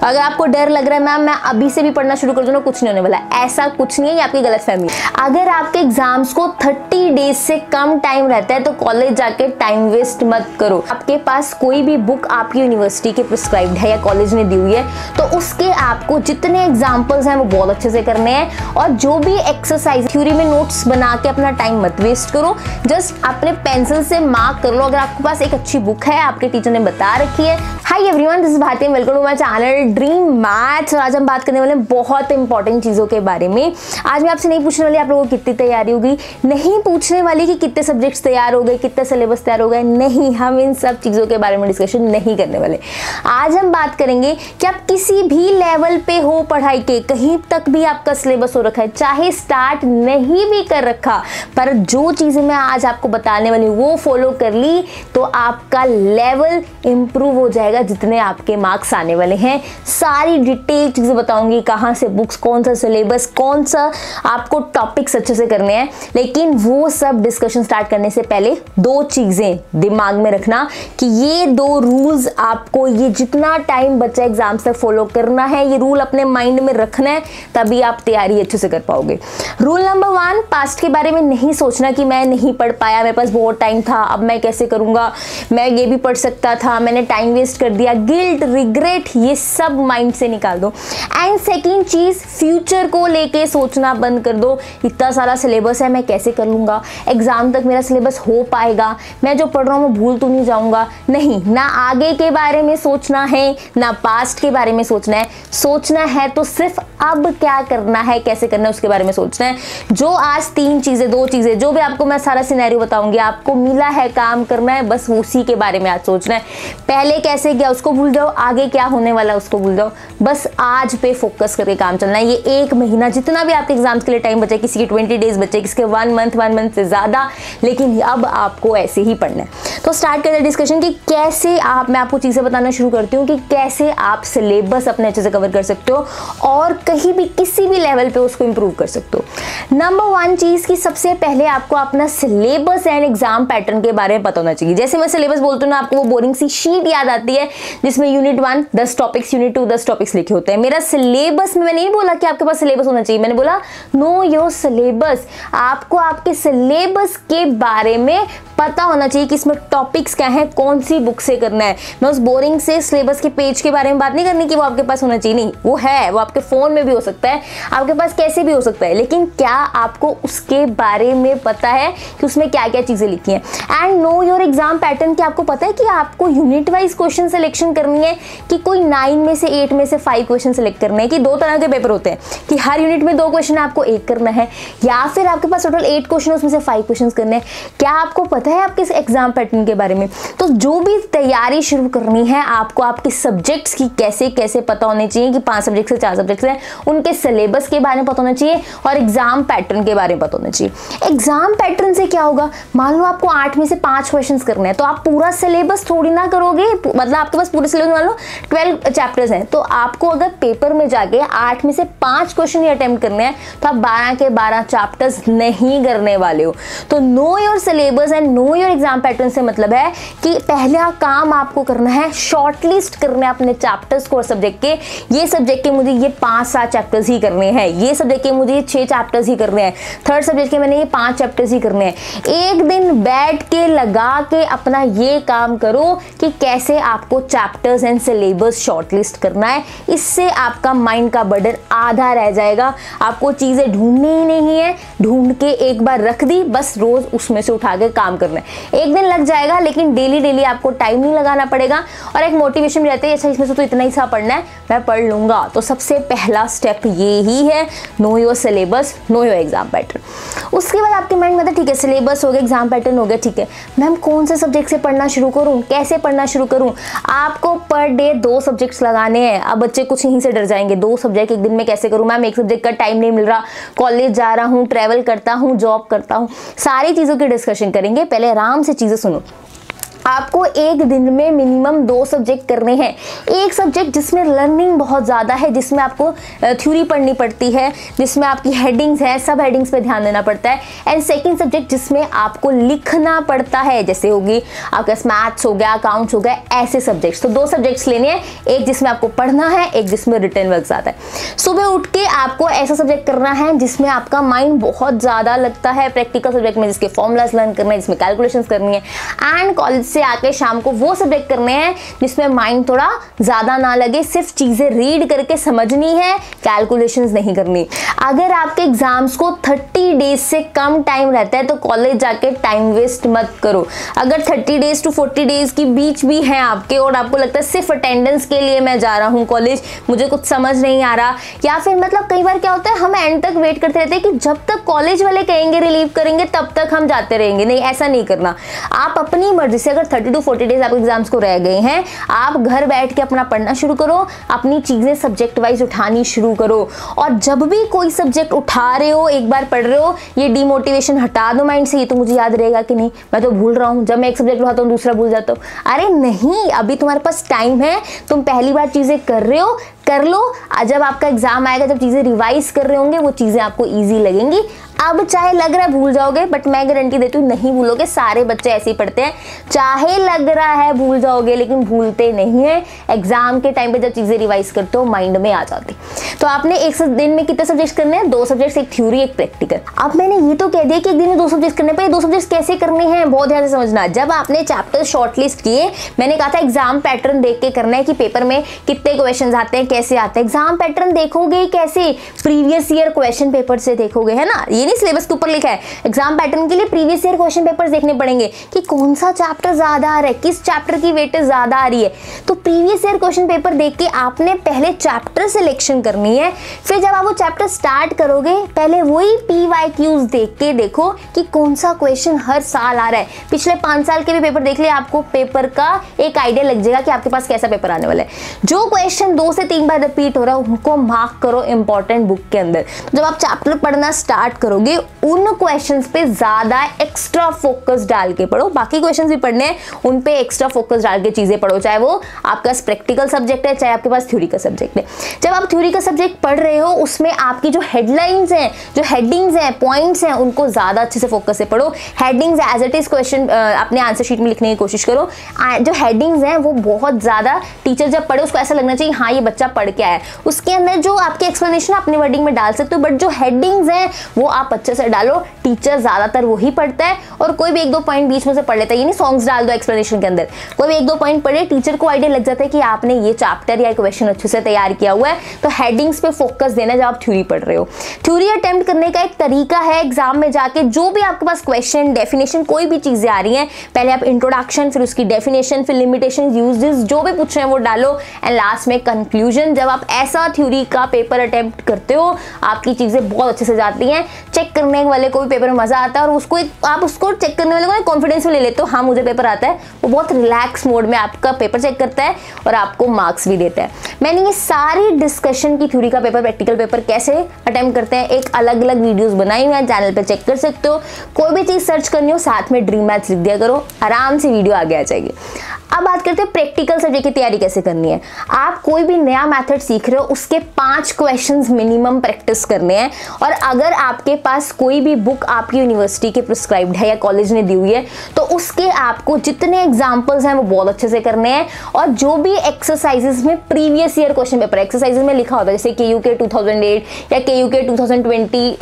अगर आपको डर लग रहा है मैम मैं अभी से भी पढ़ना शुरू कर दूँ, कुछ नहीं होने वाला, ऐसा कुछ नहीं है, ये आपकी गलतफहमी। अगर आपके एग्जाम्स को 30 डेज से कम टाइम रहता है तो कॉलेज जाके टाइम वेस्ट मत करो। आपके पास कोई भी बुक आपकी यूनिवर्सिटी के प्रिस्क्राइब्ड है या कॉलेज ने दी हुई है तो उसके आपको जितने एग्जाम्पल्स हैं वो बहुत अच्छे से करने हैं, और जो भी एक्सरसाइज थ्योरी में नोट्स बना के अपना टाइम मत वेस्ट करो, जस्ट अपने पेंसिल से मार्क कर लो। अगर आपके पास एक अच्छी बुक है, आपके टीचर ने बता रखी है। Hi everyone, this is Bharti, welcome to my channel dream maths. और आज हम बात करने वाले हैं बहुत इंपॉर्टेंट चीज़ों के बारे में। आज मैं आपसे नहीं पूछने वाली आप लोगों को कितनी तैयारी होगी, नहीं पूछने वाली कि कितने सब्जेक्ट्स तैयार हो गए, कितने सिलेबस तैयार हो गए, नहीं, हम इन सब चीज़ों के बारे में डिस्कशन नहीं करने वाले। आज हम बात करेंगे कि आप किसी भी लेवल पे हो पढ़ाई के, कहीं तक भी आपका सिलेबस हो रखा है, चाहे स्टार्ट नहीं भी कर रखा, पर जो चीज़ें मैं आज आपको बताने वाली हूँ वो फॉलो कर ली तो आपका लेवल इंप्रूव हो जाएगा, जितने आपके मार्क्स आने वाले हैं। सारी डिटेल चीज़ें बताऊंगी, कहाँ से बुक्स, कौन सा सिलेबस, कौन सा आपको टॉपिक्स अच्छे से करने हैं। लेकिन वो सब डिस्कशन स्टार्ट करने से पहले दो चीज़ें दिमाग में रखना कि ये दो रूल्स आपको, ये जितना टाइम बचा एग्जाम्स तक फॉलो करना है, ये रूल अपने माइंड में रखना है, तभी आप तैयारी अच्छे से कर पाओगे। रूल नंबर 1, पास्ट के बारे में नहीं सोचना कि मैं नहीं पढ़ पाया, मेरे पास बहुत टाइम था, अब मैं कैसे करूँगा, मैं ये भी पढ़ सकता था, मैंने टाइम वेस्ट कर दिया, गिल्ट, रिग्रेट, ये सब माइंड से निकाल दो। एंड सेकेंड चीज़, फ्यूचर को लेके सोचना बंद कर दो। इतना सारा सिलेबस है, मैं कैसे कर लूँगा, एग्जाम तक मेरा सिलेबस हो पाएगा, मैं जो पढ़ रहा हूँ मैं भूल तो नहीं जाऊँगा। नहीं, ना आगे के बारे में सोचना है ना पास्ट के बारे में सोचना है। सोचना है तो सिर्फ अब क्या करना है, कैसे करना है, उसके बारे में सोचना है। जो आज 3 चीज़ें, 2 चीज़ें, जो भी आपको मैं सारा सिनेरियो बताऊंगी, आपको मिला है काम करना है, बस उसी के बारे में आज सोचना है। पहले कैसे गया उसको भूल जाओ, आगे क्या होने वाला है उसको भूल जाओ, बस आज पे फोकस करके काम चलना है। ये 1 महीना, जितना भी आपके एग्जाम्स के लिए टाइम बचे, किसी के 20 डेज बचे, किसी के 1 मंथ से ज़्यादा, लेकिन अब आपको ऐसे ही पढ़ना है। तो स्टार्ट करते हैं डिस्कशन कि कैसे आप, मैं आपको चीज़ें बताना शुरू करती हूँ कि कैसे आप सिलेबस अपने अच्छे से कवर कर सकते हो और कहीं भी किसी भी लेवल पे उसको इंप्रूव कर सकते हो। नंबर 1 चीज़ कि सबसे पहले आपको अपना सिलेबस एंड एग्जाम पैटर्न के बारे में पता होना चाहिए। जैसे मैं सिलेबस बोलती हूँ ना, आपको वो बोरिंग सी शीट याद आती है जिसमें यूनिट 1 10 टॉपिक्स, यूनिट 2 10 टॉपिक्स लिखे होते हैं। मेरा सिलेबस में, मैंने नहीं बोला कि आपके पास सिलेबस होना चाहिए, मैंने बोला नो योर सिलेबस। आपको आपके सिलेबस के बारे में पता होना चाहिए कि इसमें टॉपिक्स क्या हैं, कौन सी बुक से करना है। मैं उस बोरिंग से सिलेबस के पेज के बारे में बात नहीं करनी कि वो आपके पास होना चाहिए, नहीं, वो है, वो आपके फ़ोन में भी हो सकता है, आपके पास कैसे भी हो सकता है, लेकिन क्या आपको उसके बारे में पता है कि उसमें क्या क्या चीज़ें लिखी हैं। And know your exam pattern, क्या आपको पता है कि आपको यूनिट वाइज क्वेश्चन सिलेक्शन करनी है कि कोई 9 में से 8 में से 5 क्वेश्चन सिलेक्ट करने हैं, कि 2 तरह के पेपर होते हैं कि हर यूनिट में 2 क्वेश्चन आपको 1 करना है, या फिर आपके पास टोटल 8 क्वेश्चन उसमें से 5 क्वेश्चन करने हैं। क्या आपको पता है आपके एग्जाम पैटर्न के बारे में? तो जो भी तैयारी शुरू करनी है आपको, आपके सब्जेक्ट्स की कैसे कैसे पता होने चाहिए कि 5 सब्जेक्ट से 4 सब्जेक्ट्स हैं, उनके सिलेबस के बारे में पता होना चाहिए और एग्जाम पैटर्न के बारे में पता होना चाहिए। एग्जाम पैटर्न से क्या होगा, मान लो आपको 8 में से 5 क्वेश्चंस करने हैं, तो आप पूरा सिलेबस थोड़ी ना करोगे, मतलब आपके पास पूरे सिलेबस मान लो 12 चैप्टर्स हैं, तो आपको अगर पेपर में जाके 8 में से 5 क्वेश्चन ही अटेम्प्ट करने हैं तो आप 12 के 12 चैप्टर्स नहीं करने वाले हो। तो know your syllabus and know your exam pattern से मतलब है कि पहला काम आपको करना है, शॉर्टलिस्ट करना है अपने चैप्टर्स को और सब्जेक्ट के। ये सब्जेक्ट के मुझे ये 5-7 चैप्टर्स ही करने हैं, ये सब्जेक्ट के मुझे ये 6 चैप्टर्स ही करने हैं, थर्ड सब्जेक्ट के मैंने ये 5 चैप्टर्स ही करने हैं। एक दिन बैठ के लगा के अपना ये काम करो कि कैसे आपको चैप्टर्स एंड सिलेबस शॉर्टलिस्ट करना है। इससे आपका माइंड का बर्डन आधा रह जाएगा। आपको चीज़ें ढूंढनी ही नहीं है, ढूंढ के एक बार रख दी, बस रोज उसमें से उठा के काम करना है। एक दिन लग जाएगा, लेकिन डेली आपको टाइम नहीं लगाना पड़ेगा और एक मोटिवेशन भी रहती है, अच्छा इसमें से तो इतना ही सा पढ़ना है, मैं पढ़ लूंगा। तो सबसे पहला स्टेप ये ही है, know your syllabus, know your exam pattern. उसके बाद आपके माइंड में ठीक है, सिलेबस हो गया, एग्जाम पैटर्न हो गया, ठीक है, मैम कौन से सब्जेक्ट से पढ़ना शुरू करूँ, कैसे पढ़ना शुरू करूँ? आपको पर डे 2 सब्जेक्ट्स लगाने हैं। अब बच्चे कुछ यहीं से डर जाएंगे, 2 सब्जेक्ट एक दिन में कैसे करूँ मैम, एक सब्जेक्ट का टाइम नहीं मिल रहा, कॉलेज जा रहा हूँ, ट्रैवल करता हूँ, जॉब करता हूँ, सारी चीज़ों की डिस्कशन करेंगे। पहले आराम से चीज़ें सुनो। आपको एक दिन में मिनिमम 2 सब्जेक्ट करने हैं। एक सब्जेक्ट जिसमें लर्निंग बहुत ज़्यादा है, जिसमें आपको थ्योरी पढ़नी पड़ती है, जिसमें आपकी हेडिंग्स हैं, सब हेडिंग्स पे ध्यान देना पड़ता है। एंड सेकंड सब्जेक्ट जिसमें आपको लिखना पड़ता है, जैसे होगी आपका मैथ्स हो गया, अकाउंट्स हो गया, ऐसे सब्जेक्ट्स। तो 2 सब्जेक्ट्स लेने हैं, एक जिसमें आपको पढ़ना है, एक जिसमें रिटन वर्क आता है। सुबह उठ के आपको ऐसा सब्जेक्ट करना है जिसमें आपका माइंड बहुत ज़्यादा लगता है, प्रैक्टिकल सब्जेक्ट में जिसके फॉर्मूलाज लर्न करना है, जिसमें कैलकुलेशंस करनी है। एंड कॉलेज से आके शाम को वो सब्जेक्ट करने हैं जिसमें माइंड थोड़ा ज्यादा ना लगे, सिर्फ चीजें रीड करके समझनी है, कैलकुलेशंस नहीं करनी। अगर आपके एग्जाम्स को 30 डेज से कम टाइम रहता है तो कॉलेज जाके टाइम वेस्ट मत करो। अगर 30 डेज टू 40 डेज की बीच भी हैं आपके और आपको लगता है सिर्फ अटेंडेंस के लिए मैं जा रहा हूँ कॉलेज, मुझे कुछ समझ नहीं आ रहा, या फिर मतलब कई बार क्या होता है हम एंड तक वेट करते रहते हैं कि जब तक कॉलेज वाले कहेंगे रिलीव करेंगे तब तक हम जाते रहेंगे। नहीं, ऐसा नहीं करना। आप अपनी मर्जी से, अगर 30 टू 40 डेज आपके एग्जाम्स को रह गए हैं, आप घर बैठ के अपना पढ़ना शुरू करो, अपनी चीजें सब्जेक्ट वाइज उठानी शुरू करो। और जब भी कोई सब्जेक्ट उठा रहे हो, एक बार पढ़ रहे हो, ये डिमोटिवेशन हटा दो माइंड से, ये तो मुझे याद रहेगा कि नहीं, मैं तो भूल रहा हूँ, जब मैं एक सब्जेक्ट उठाता हूँ दूसरा भूल जाता हूँ। अरे नहीं, अभी तुम्हारे पास टाइम है, तुम पहली बार चीजें कर रहे हो, कर लो। जब आपका एग्जाम आएगा, जब चीजें रिवाइज कर रहे होंगे, वो चीजें आपको इजी लगेंगी। अब चाहे लग रहा है भूल जाओगे, बट मैं गारंटी देती हूँ नहीं भूलोगे। सारे बच्चे ऐसे ही पढ़ते हैं, चाहे लग रहा है भूल जाओगे लेकिन भूलते नहीं है। एग्जाम के टाइम पे जब चीजें रिवाइज करते हो माइंड में आ जाती। तो आपने एक दिन में कितने सब्जेक्ट करने हैं? 2 सब्जेक्ट, एक थ्योरी एक प्रैक्टिकल। अब मैंने ये तो कह दिया कि एक दिन में 2 सब्जेक्ट करने पे, 2 सब्जेक्ट कैसे करने हैं बहुत ध्यान से समझना। जब आपने चैप्टर शॉर्टलिस्ट किए, मैंने कहा था एग्जाम पैटर्न देख के करना है कि पेपर में कितने क्वेश्चन आते हैं, कैसे आते हैं। एग्जाम पैटर्न देखोगे कैसे? प्रीवियस ईयर क्वेश्चन पेपर से देखोगे, है ना। ये नहीं सिलेबस के ऊपर लिखा है। एग्जाम पैटर्न के लिए प्रीवियस ईयर क्वेश्चन पेपर्स देखने पड़ेंगे कि कौन सा चैप्टर ज्यादा आ रहा है, किस चैप्टर की वेटेज ज्यादा आ रही है। तो प्रीवियस ईयर क्वेश्चन पेपर देख के आपने पहले चैप्टर सिलेक्शन करनी है। फिर जब आप वो चैप्टर स्टार्ट करोगे, पहले वही PYQs देख के देखो कि कौन सा क्वेश्चन हर साल आ रहा है। पिछले 5 साल के भी पेपर देख लिए, आपको पेपर का एक आइडिया लग जाएगा कि आपके पास कैसा पेपर आने वाला है। जो क्वेश्चन 2 से 3 बार रिपीट हो रहा है उनको मार्क करो इंपॉर्टेंट बुक के अंदर। जब आप चैप्टर पढ़ना स्टार्ट करोगे, उन क्वेश्चंस पे ज्यादा एक्स्ट्रा फोकस डाल के पढ़ो। बाकी क्वेश्चंस भी पढ़ने हैं, उन पे एक्स्ट्रा फोकस डाल के चीजें पढ़ो, चाहे वो आपका प्रैक्टिकल सब्जेक्ट है, चाहे आपके पास थ्योरी का सब्जेक्ट है। जब आप थ्योरी का सब्जेक्ट पढ़ रहे हो, उसमें आपकी जो हेडलाइंस हैं, जो हेडिंग्स हैं, पॉइंट्स हैं, उनको ज्यादा अच्छे से फोकस से पढ़ो। Headings as it is question अपने आंसर शीट में लिखने की कोशिश करो। जो हेडिंग्स हैं वो बहुत ज्यादा, टीचर जब पढ़े उसको ऐसा लगना चाहिए हाँ ये बच्चा पढ़ के आया है। उसके अंदर जो आपकी एक्सप्लेनेशन अपनी वर्डिंग में डाल सकते हो, बट जो हेडिंग्स हैं वो आप अच्छे से डालो। टीचर ज्यादातर वही पढ़ता है, और कोई भी 1-2 पॉइंट बीच में से पढ़ लेता है। ये नहीं सॉन्ग्स डाल दो एक्सप्लेनेशन के अंदर, कोई भी 1-2 पॉइंट पढ़े, टीचर को आइडिया लग जाता है कि आपने ये चैप्टर या क्वेश्चन अच्छे से तैयार किया हुआ है। तो हेडिंग्स पे फोकस देना जब आप थ्योरी पढ़ रहे हो। थ्योरी अटेम्प्ट करने का एक तरीका है, एग्जाम में जाके जो भी आपके पास क्वेश्चन, डेफिनेशन, कोई भी चीजें आ रही हैं, पहले आप इंट्रोडक्शन, फिर उसकी डेफिनेशन, फिर लिमिटेशन, यूजेस, जो भी पूछ रहे हैं वो डालो, एंड लास्ट में कंक्लूजन। जब आप ऐसा थ्योरी का पेपर अटेम्प्ट करते हो, आपकी चीजें बहुत अच्छे से जाती हैं। चेक करने वाले को भी पेपर में मजा आता है, और उसको आप उसको चेक करने वाले को कॉन्फिडेंस में ले लेते हो, हाँ मुझे पेपर आता है। वो बहुत रिलैक्स मोड में आपका पेपर चेक करता है और आपको मार्क्स भी देता है। मैंने ये सारी डिस्कशन की थ्योरी का पेपर, प्रैक्टिकल पेपर कैसे अटेम्प्ट करते हैं, एक अलग अलग वीडियोस बनाई हुई है, चैनल पे चेक कर सकते हो। कोई भी चीज सर्च करनी हो, साथ में ड्रीम मैथ्स लिख दिया करो, आराम से वीडियो आगे आ जाएगी। अब बात करते हैं प्रैक्टिकल सब्जेक्ट की तैयारी कैसे करनी है। आप कोई भी नया मेथड सीख रहे हो, उसके 5 क्वेश्चंस मिनिमम प्रैक्टिस करने हैं। और अगर आपके पास कोई भी बुक आपकी यूनिवर्सिटी के प्रिस्क्राइब्ड है या कॉलेज ने दी हुई है, तो उसके आपको जितने एग्जाम्पल्स हैं वो बहुत अच्छे से करने हैं। और जो भी एक्सरसाइजेस में previous year question paper exercises में लिखा होता है, जैसे KUK 2008 या KUK 2020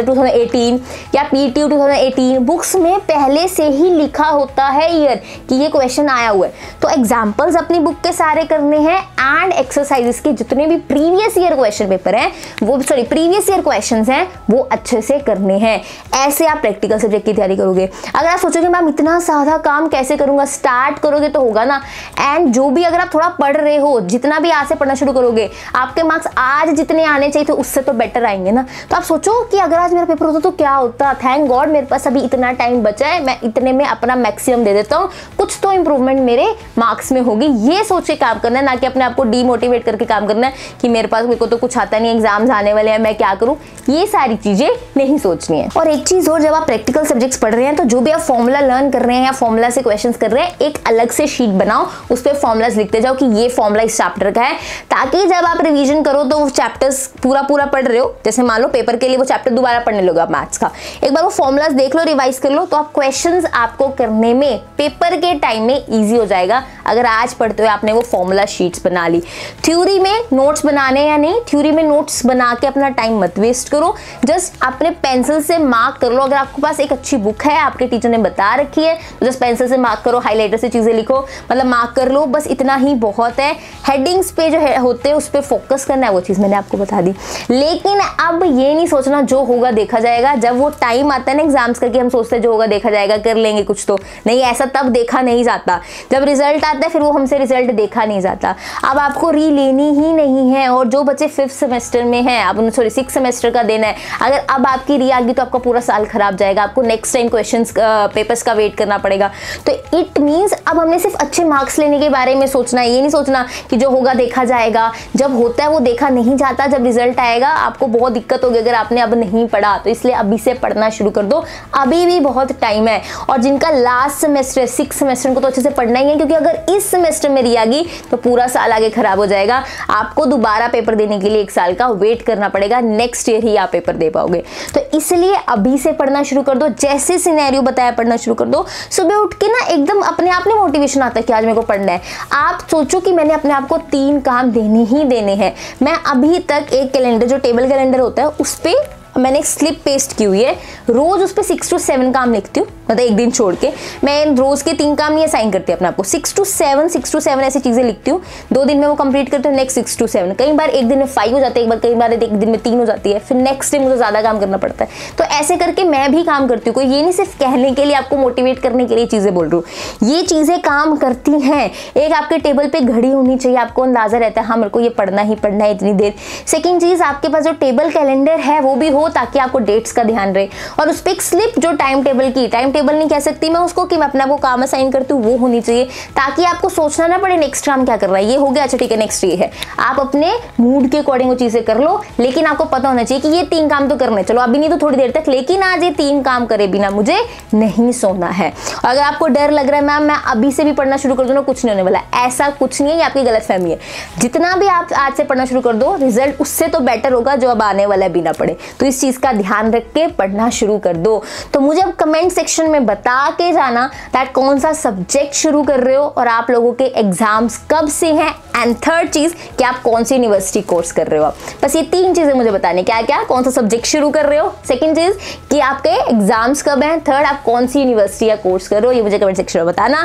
2018 या PTU 2018, बुक्स में पहले से ही लिखा होता है ईयर कि ये क्वेश्चन आया हुआ है। तो एग्जाम्पल्स अपनी बुक के सारे करने हैं, एंड एक्सरसाइजेस के जितने भी प्रीवियस ईयर क्वेश्चन पेपर हैं वो, प्रीवियस ईयर क्वेश्चंस हैं वो अच्छे से करने हैं। ऐसे आप प्रैक्टिकल सब्जेक्ट की तैयारी करोगे। अगर आप सोचोगे मैम इतना सादा काम कैसे करूंगा, स्टार्ट करोगे तो होगा ना। एंड जो भी अगर आप थोड़ा पढ़ रहे हो, जितना भी आज से पढ़ना शुरू करोगे, आपके मार्क्स आज जितने आने चाहिए थे उससे तो बेटर आएंगे ना। तो आप सोचो कि अगर आज मेरा पेपर होता तो क्या होता। थैंक गॉड मेरे पास अभी इतना टाइम बचा है, मैं इतने में अपना मैक्सिमम दे देता हूँ, कुछ तो इंप्रूवमेंट मेरे मार्क्स में होगी। ये सोच के काम करना है, ना कि अपने आप को डीमोटिवेट करके काम करना है कि मेरे को तो कुछ आता नहीं, एग्जाम्स आने वाले हैं, मैं क्या करूं, ये सारी चीजें नहीं सोचनी है। और एक चीज और, जब आप प्रैक्टिकल सब्जेक्ट्स पढ़ रहे हैं तो जो भी आप फॉर्मूला लर्न कर रहे हैं या फॉर्मूला से क्वेश्चंस कर रहे हैं, एक अलग से शीट बनाओ, उस पर फॉर्मूलाज लिखते जाओ कि ये फॉर्मूला इस चैप्टर का है, ताकि जब आप रिवीजन करो तो वो चैप्टर्स पूरा पढ़ रहे हो, जैसे मान लो पेपर के लिए वो चैप्टर दोबारा पढ़ने लोगे आप मैथ्स का, एक बार वो फॉर्मूलाज देख लो, रिवाइज कर लो, तो आप क्वेश्चंस आपको करने में पेपर के टाइम में इजी हो जाएगा। अगर आज पढ़ते हुए आपने वो फॉर्मूला शीट्स बना ली। थ्योरी में नोट्स बनाने या नहीं, थ्योरी में नोट्स बना के अपना टाइम मत वेस्ट करो, जस्ट अपने पेंसिल से मार्क कर लो। अगर आपके पास एक अच्छी बुक है, आपके टीचर ने बता रखी है, तो जस्ट पेंसिल से मार्क करो, हाईलाइटर से चीजें लिखो, मतलब मार्क कर लो, बस इतना ही बहुत है। हेडिंग्स पे जो होते हैं उस पर फोकस करना है, वो चीज मैंने आपको बता दी। लेकिन अब ये नहीं सोचना जो होगा देखा जाएगा। जब वो टाइम आता है ना एग्जाम्स करके, हम सोचते हैं जो होगा देखा जाएगा, कर लेंगे कुछ तो नहीं, ऐसा तब देखा नहीं जाता। जब रिजल्ट आता है फिर वो हमसे रिजल्ट देखा नहीं जाता। अब आपको री लेनी ही नहीं है। और जो बच्चे 5th सेमेस्टर में हैं, अब 6th सेमेस्टर का देना है, अगर अब आपकी री आ गई तो आपका पूरा साल खराब जाएगा, आपको नेक्स्ट टाइम क्वेश्चंस पेपर्स का वेट करना पड़ेगा। तो इट मींस अब हमने सिर्फ अच्छे मार्क्स लेने के बारे में सोचना है, ये नहीं सोचना कि जो होगा देखा जाएगा। जब होता है वो देखा नहीं जाता, जब रिजल्ट आएगा आपको बहुत दिक्कत होगी अगर आपने अब नहीं पढ़ा। तो इसलिए अभी से पढ़ना शुरू कर दो, अभी भी बहुत टाइम है। और जिनका लास्ट सेमेस्टर 6th सेमेस्टर को तो अच्छे से पढ़ना ही है, क्योंकि अगर इस सेमेस्टर में री आ गई तो पूरा साल आगे खराब हो जाएगा। आपको दोबारा पेपर देने के लिए 1 साल का वेट करना पड़ेगा, नेक्स्ट ईयर ही आप पेपर दे पाओगे। तो इसलिए अभी से पढ़ना शुरू कर दो, जैसे सिनेरियो बताया पढ़ना शुरू कर दो। सुबह उठ के ना एकदम अपने आप में मोटिवेशन आता है कि आज मेरे को पढ़ना है। आप सोचो कि मैंने अपने आप को 3 काम देने ही देने हैं। मैं अभी तक एक कैलेंडर, जो टेबल कैलेंडर होता है, उस पर मैंने एक स्लिप पेस्ट की हुई है, रोज उस पर 6 to 7 काम लिखती हूँ, मतलब एक दिन छोड़ के। मैं रोज के 3 काम नहीं असाइन करती अपने आपको, 6 to 7 ऐसी चीजें लिखती हूँ। 2 दिन में वो कंप्लीट करती हूँ, नेक्स्ट 6 to 7। कई बार एक दिन में 5 हो जाते हैं, कई बार एक दिन में 3 हो जाती है, फिर नेक्स्ट डे मुझे ज्यादा काम करना पड़ता है। तो ऐसे करके मैं भी काम करती हूँ। कोई ये नहीं सिर्फ कहने के लिए, आपको मोटिवेट करने के लिए चीजें बोल रही हूँ, ये चीजें काम करती हैं। एक आपके टेबल पे घड़ी होनी चाहिए, आपको अंदाजा रहता है हाँ मेरे को ये पढ़ना ही पढ़ना है इतनी देर। सेकेंड चीज, आपके पास जो टेबल कैलेंडर है वो भी हो, ताकि आपको डेट्स का ध्यान रहे। और उस पर एक स्लिप जो टाइम टेबल की, टाइम टेबल नहीं कह सकती मैं उसको कि मैं अपने आपको काम असाइन करती हूँ, वो होनी चाहिए, ताकि आपको सोचना ना पड़े नेक्स्ट काम क्या करना है। ये हो गया, अच्छा ठीक है नेक्स्ट ये है, आप अपने मूड के अकॉर्डिंग वो चीजें कर लो। लेकिन आपको पता होना चाहिए कि ये 3 काम तो करने, चलो अभी नहीं तो थोड़ी देर तक, लेकिन आज ये 3 काम करे बिना मुझे नहीं सोना है। और अगर आपको डर लग रहा है मैम मैं अभी से भी पढ़ना शुरू कर दूं ना, कुछ नहीं होने वाला, ऐसा कुछ नहीं है, ये आपकी गलतफहमी है। जितना भी आप आज से पढ़ना शुरू कर दो, रिजल्ट उससे तो बेटर होगा जो अब आने वाला है बिना पढ़े। तो इस चीज का ध्यान रख के पढ़ना शुरू कर दो। तो मुझे अब कमेंट सेक्शन में बता के जाना दैट कौन सा सब्जेक्ट शुरू कर रहे हो और आप लोगों के एग्जाम्स कब से हैं। एंड थर्ड चीज कि आप कौन सी यूनिवर्सिटी कोर्स कर रहे हो। बस ये 3 चीजें मुझे बताने, क्या क्या, कौन सा सब्जेक्ट शुरू कर रहे हो, सेकंड चीज कि आपके एग्जाम्स कब हैं, थर्ड आप कौन सी यूनिवर्सिटी या कोर्स कर रहे हो। ये मुझे कमेंट सेक्शन में बताना,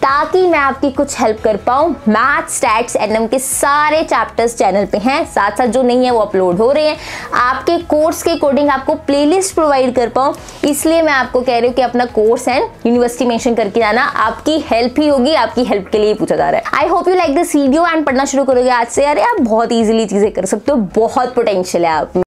ताकि मैं आपकी कुछ हेल्प कर पाऊं। मैथ, स्टैट्स, एनएम के सारे चैप्टर्स चैनल पे हैं, साथ साथ जो नहीं है वो अपलोड हो रहे हैं। आपके कोर्स के अकॉर्डिंग आपको प्लेलिस्ट प्रोवाइड कर पाऊं, इसलिए मैं आपको कह रही हूँ कि अपना कोर्स एंड यूनिवर्सिटी मेंशन करके जाना, आपकी हेल्प ही होगी, आपकी हेल्प के लिए पूछा जा रहा है। I hope you like this video and पढ़ना शुरू करोगे आज से। अरे आप बहुत इजीली चीजें कर सकते हो, बहुत पोटेंशियल है आप में।